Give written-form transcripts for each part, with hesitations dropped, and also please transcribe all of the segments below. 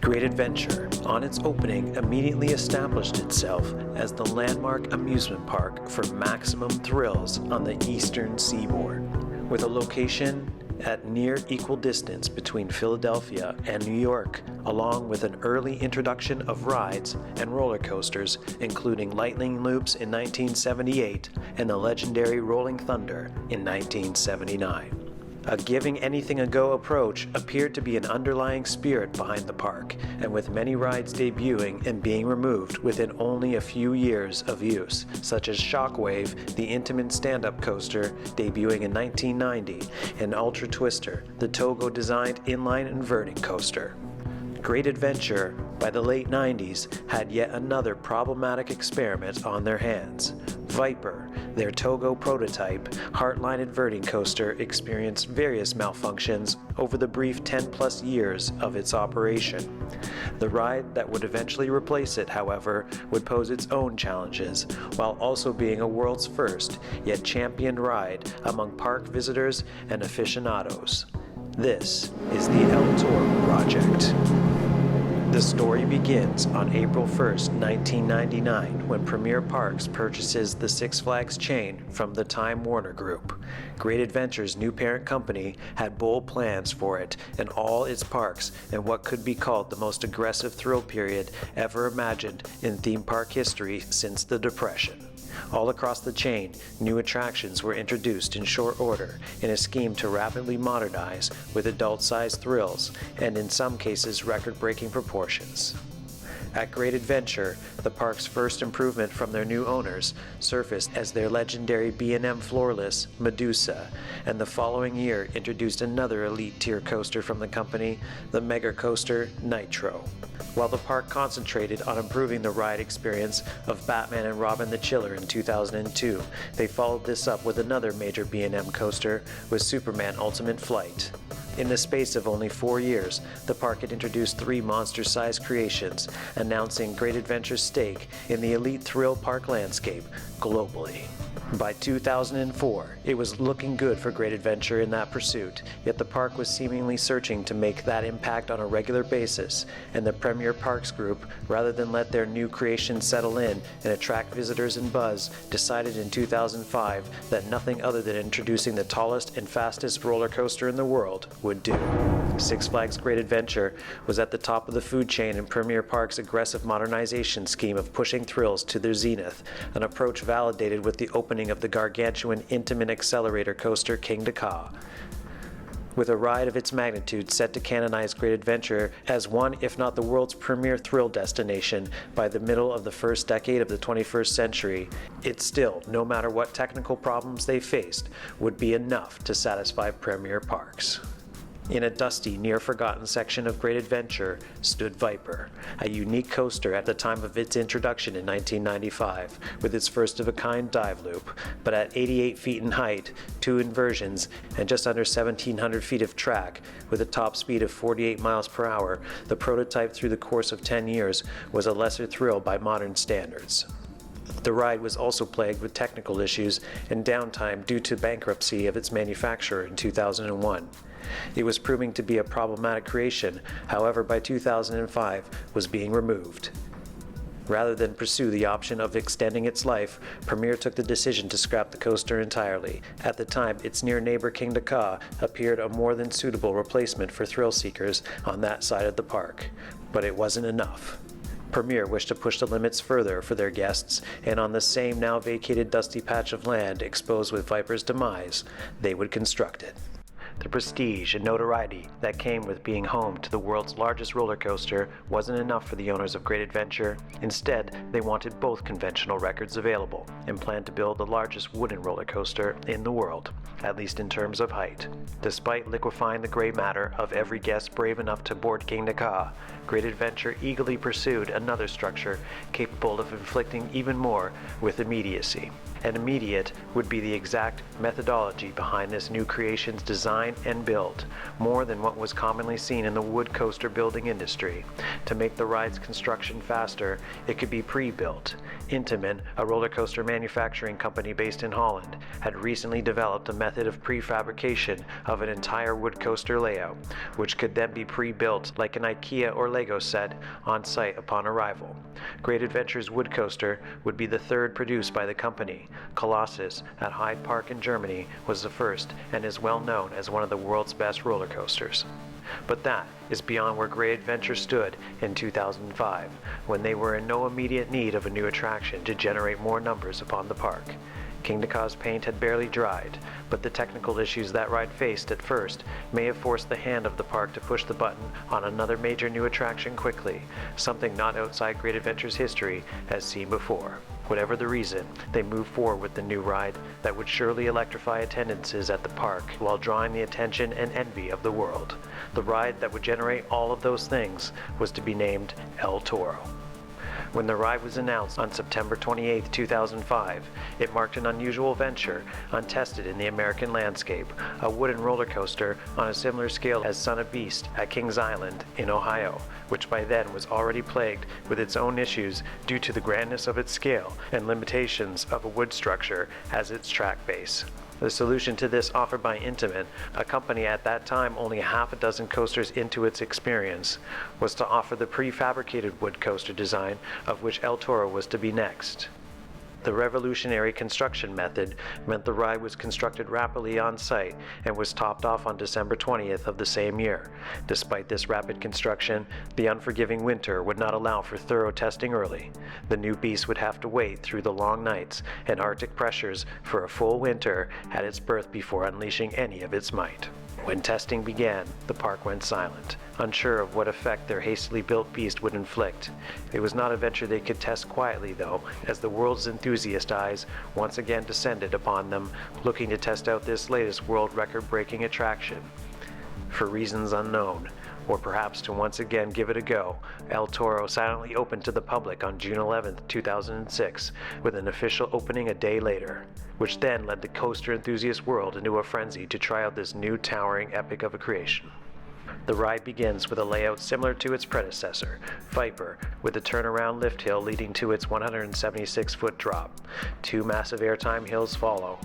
Great Adventure, on its opening, immediately established itself as the landmark amusement park for maximum thrills on the eastern seaboard. With a location at near equal distance between Philadelphia and New York, along with an early introduction of rides and roller coasters, including Lightning Loops in 1978 and the legendary Rolling Thunder in 1979. A giving anything a go approach appeared to be an underlying spirit behind the park, and with many rides debuting and being removed within only a few years of use, such as Shockwave, the Intamin stand-up coaster debuting in 1990, and Ultra Twister, the Togo-designed inline inverting coaster. Great Adventure, by the late 90s, had yet another problematic experiment on their hands. Viper, their Togo prototype, Heartline inverting coaster, experienced various malfunctions over the brief 10-plus years of its operation. The ride that would eventually replace it, however, would pose its own challenges, while also being a world's first, yet championed ride among park visitors and aficionados. This is the El Toro project. The story begins on April 1st, 1999, when Premier Parks purchases the Six Flags chain from the Time Warner Group. Great Adventure's new parent company had bold plans for it and all its parks in what could be called the most aggressive thrill period ever imagined in theme park history since the Depression. All across the chain, new attractions were introduced in short order in a scheme to rapidly modernize with adult-sized thrills and in some cases record-breaking proportions. At Great Adventure, the park's first improvement from their new owners surfaced as their legendary B&M floorless Medusa, and the following year introduced another elite tier coaster from the company, the mega coaster Nitro. While the park concentrated on improving the ride experience of Batman and Robin the Chiller in 2002, they followed this up with another major B&M coaster with Superman Ultimate Flight. In the space of only 4 years, the park had introduced 3 monster-sized creations, announcing Great Adventure's stake in the elite thrill park landscape globally. By 2004, it was looking good for Great Adventure in that pursuit, yet the park was seemingly searching to make that impact on a regular basis, and the Premier Parks Group, rather than let their new creations settle in and attract visitors and buzz, decided in 2005 that nothing other than introducing the tallest and fastest roller coaster in the world would do. Six Flags Great Adventure was at the top of the food chain in Premier Parks' aggressive modernization scheme of pushing thrills to their zenith, an approach validated with the opening of the gargantuan Intamin accelerator coaster King Ka. With a ride of its magnitude set to canonize Great Adventure as one, if not the world's premier thrill destination by the middle of the first decade of the 21st century, it still, no matter what technical problems they faced, would be enough to satisfy Premier Parks. In a dusty, near-forgotten section of Great Adventure stood Viper, a unique coaster at the time of its introduction in 1995, with its first-of-a-kind dive loop, but at 88 feet in height, 2 inversions, and just under 1,700 feet of track, with a top speed of 48 miles per hour, the prototype through the course of 10 years was a lesser thrill by modern standards. The ride was also plagued with technical issues and downtime due to bankruptcy of its manufacturer in 2001. It was proving to be a problematic creation, however by 2005 was being removed. Rather than pursue the option of extending its life, Premier took the decision to scrap the coaster entirely. At the time, its near neighbor King Ka appeared a more than suitable replacement for thrill seekers on that side of the park, but it wasn't enough. Premier wished to push the limits further for their guests, and on the same now vacated dusty patch of land exposed with Viper's demise, they would construct it. The prestige and notoriety that came with being home to the world's largest roller coaster wasn't enough for the owners of Great Adventure. Instead, they wanted both conventional records available and planned to build the largest wooden roller coaster in the world, at least in terms of height. Despite liquefying the gray matter of every guest brave enough to board King Ka, Great Adventure eagerly pursued another structure capable of inflicting even more with immediacy. and immediate would be the exact methodology behind this new creation's design and build, more than what was commonly seen in the wood coaster building industry. To make the ride's construction faster, it could be pre-built. Intamin, a roller coaster manufacturing company based in Holland, had recently developed a method of prefabrication of an entire wood coaster layout, which could then be pre-built like an IKEA or Lego set on site upon arrival. Great Adventure's wood coaster would be the third produced by the company. Colossus at Hyde Park in Germany was the first and is well known as one of the world's best roller coasters. But that is beyond where Great Adventure stood in 2005, when they were in no immediate need of a new attraction to generate more numbers upon the park. Kingda Ka's paint had barely dried, but the technical issues that ride faced at first may have forced the hand of the park to push the button on another major new attraction quickly, something not outside Great Adventure's history as seen before. Whatever the reason, they moved forward with the new ride that would surely electrify attendances at the park while drawing the attention and envy of the world. The ride that would generate all of those things was to be named El Toro. When the ride was announced on September 28, 2005, it marked an unusual venture, untested in the American landscape, a wooden roller coaster on a similar scale as Son of Beast at Kings Island in Ohio, which by then was already plagued with its own issues due to the grandness of its scale and limitations of a wood structure as its track base. The solution to this offered by Intamin, a company at that time only half a dozen coasters into its experience, was to offer the prefabricated wood coaster design of which El Toro was to be next. The revolutionary construction method meant the ride was constructed rapidly on site and was topped off on December 20th of the same year. Despite this rapid construction, the unforgiving winter would not allow for thorough testing early. The new beast would have to wait through the long nights and Arctic pressures for a full winter at its birth before unleashing any of its might. When testing began, the park went silent, unsure of what effect their hastily built beast would inflict. It was not a venture they could test quietly, though, as the world's enthusiast eyes once again descended upon them, looking to test out this latest world record-breaking attraction. For reasons unknown, or perhaps to once again give it a go, El Toro silently opened to the public on June 11, 2006, with an official opening a day later, which then led the coaster enthusiast world into a frenzy to try out this new towering epic of a creation. The ride begins with a layout similar to its predecessor, Viper, with a turnaround lift hill leading to its 176-foot drop. Two massive airtime hills follow,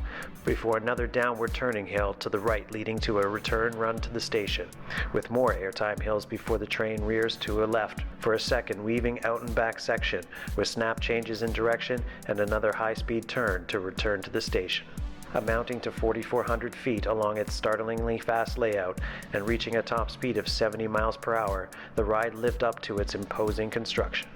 before another downward turning hill to the right leading to a return run to the station, with more airtime hills before the train rears to a left for a second weaving out and back section with snap changes in direction and another high-speed turn to return to the station. Amounting to 4,400 feet along its startlingly fast layout and reaching a top speed of 70 miles per hour, the ride lived up to its imposing construction.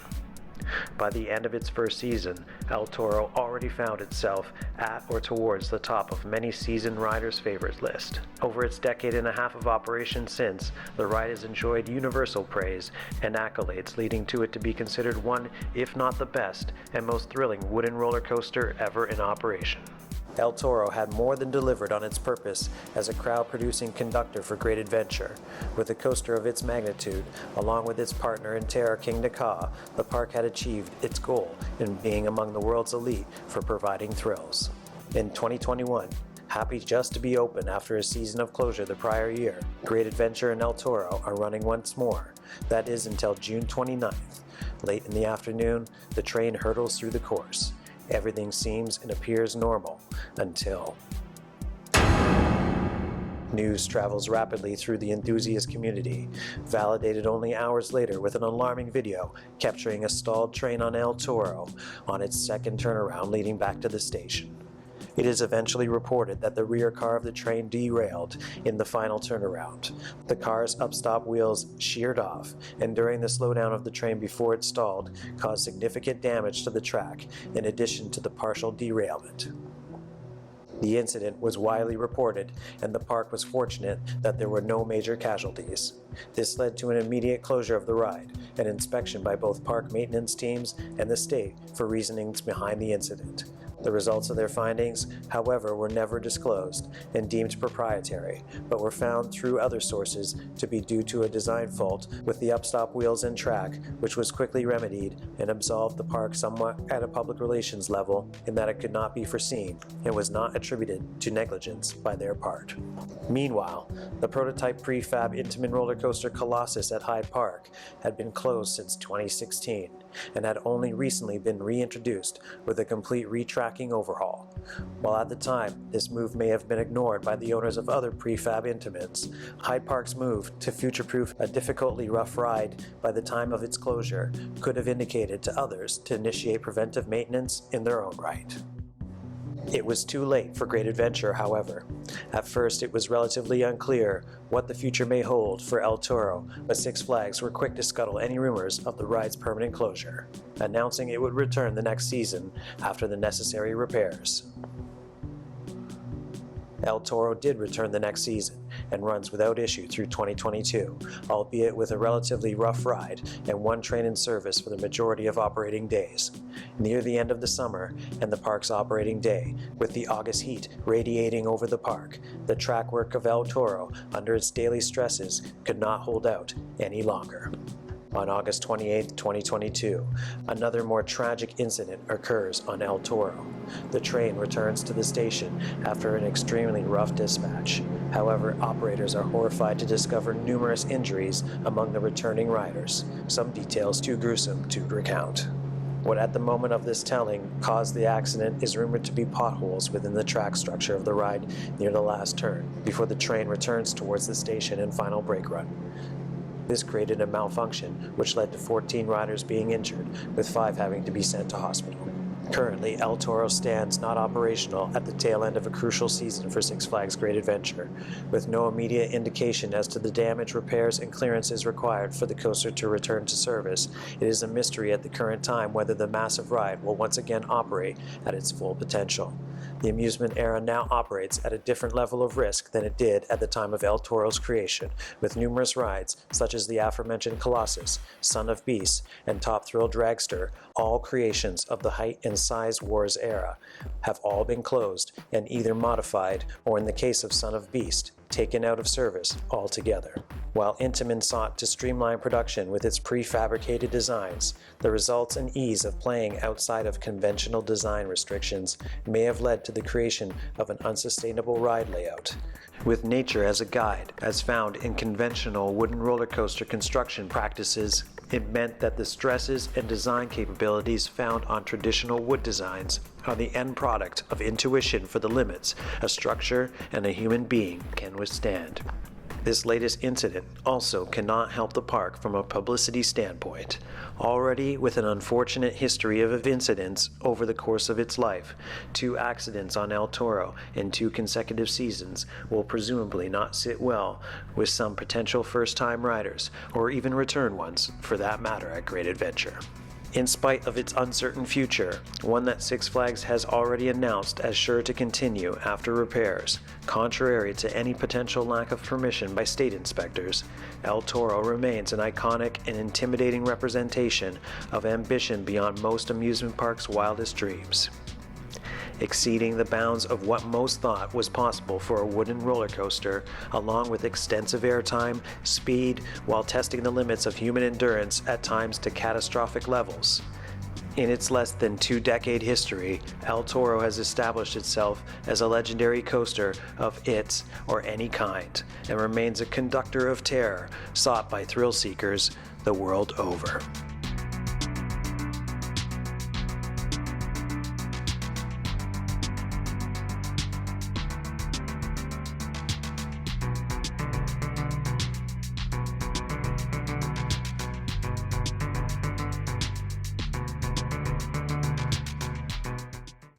By the end of its first season, El Toro already found itself at or towards the top of many seasoned riders' favorite list. Over its decade and a half of operation since, the ride has enjoyed universal praise and accolades, leading to it to be considered one, if not the best, and most thrilling wooden roller coaster ever in operation. El Toro had more than delivered on its purpose as a crowd-producing conductor for Great Adventure. With a coaster of its magnitude, along with its partner in terror Kingda Ka, the park had achieved its goal in being among the world's elite for providing thrills. In 2021, happy just to be open after a season of closure the prior year, Great Adventure and El Toro are running once more. That is until June 29th. Late in the afternoon, the train hurtles through the course. Everything seems and appears normal until news travels rapidly through the enthusiast community, validated only hours later with an alarming video capturing a stalled train on El Toro on its second turnaround leading back to the station. It is eventually reported that the rear car of the train derailed in the final turnaround. The car's upstop wheels sheared off, and during the slowdown of the train before it stalled, caused significant damage to the track, in addition to the partial derailment. The incident was widely reported, and the park was fortunate that there were no major casualties. This led to an immediate closure of the ride, and inspection by both park maintenance teams and the state for reasonings behind the incident. The results of their findings, however, were never disclosed and deemed proprietary, but were found through other sources to be due to a design fault with the upstop wheels and track, which was quickly remedied and absolved the park somewhat at a public relations level in that it could not be foreseen and was not attributed to negligence by their part. Meanwhile, the prototype prefab Intamin roller coaster Colossus at Hyde Park had been closed since 2016 and had only recently been reintroduced with a complete retracking overhaul. While at the time, this move may have been ignored by the owners of other prefab Intamins, Hyde Park's move to future-proof a difficultly rough ride by the time of its closure could have indicated to others to initiate preventive maintenance in their own right. It was too late for Great Adventure, however. At first, it was relatively unclear what the future may hold for El Toro, but Six Flags were quick to scuttle any rumors of the ride's permanent closure, announcing it would return the next season after the necessary repairs. El Toro did return the next season and runs without issue through 2022, albeit with a relatively rough ride and one train in service for the majority of operating days. Near the end of the summer and the park's operating day, with the August heat radiating over the park, the track work of El Toro, under its daily stresses, could not hold out any longer. On August 28, 2022, another more tragic incident occurs on El Toro. The train returns to the station after an extremely rough dispatch. However, operators are horrified to discover numerous injuries among the returning riders, some details too gruesome to recount. What at the moment of this telling caused the accident is rumored to be potholes within the track structure of the ride near the last turn, before the train returns towards the station and final brake run. This created a malfunction, which led to 14 riders being injured, with 5 having to be sent to hospital. Currently, El Toro stands not operational at the tail end of a crucial season for Six Flags Great Adventure, with no immediate indication as to the damage, repairs, and clearances required for the coaster to return to service. It is a mystery at the current time whether the massive ride will once again operate at its full potential. The amusement era now operates at a different level of risk than it did at the time of El Toro's creation, with numerous rides, such as the aforementioned Colossus, Son of Beast, and Top Thrill Dragster, all creations of the height and size wars era, have all been closed and either modified, or in the case of Son of Beast, taken out of service altogether. While Intamin sought to streamline production with its prefabricated designs, the results and ease of playing outside of conventional design restrictions may have led to the creation of an unsustainable ride layout. With nature as a guide, as found in conventional wooden roller coaster construction practices, it meant that the stresses and design capabilities found on traditional wood designs are the end product of intuition for the limits a structure and a human being can withstand. This latest incident also cannot help the park from a publicity standpoint. Already with an unfortunate history of incidents over the course of its life, 2 accidents on El Toro in 2 consecutive seasons will presumably not sit well with some potential first-time riders, or even return ones for that matter, at Great Adventure. In spite of its uncertain future, one that Six Flags has already announced as sure to continue after repairs, contrary to any potential lack of permission by state inspectors, El Toro remains an iconic and intimidating representation of ambition beyond most amusement parks' wildest dreams. Exceeding the bounds of what most thought was possible for a wooden roller coaster, along with extensive airtime, speed, while testing the limits of human endurance at times to catastrophic levels. In its less than 2-decade history, El Toro has established itself as a legendary coaster of its or any kind, and remains a conductor of terror sought by thrill seekers the world over.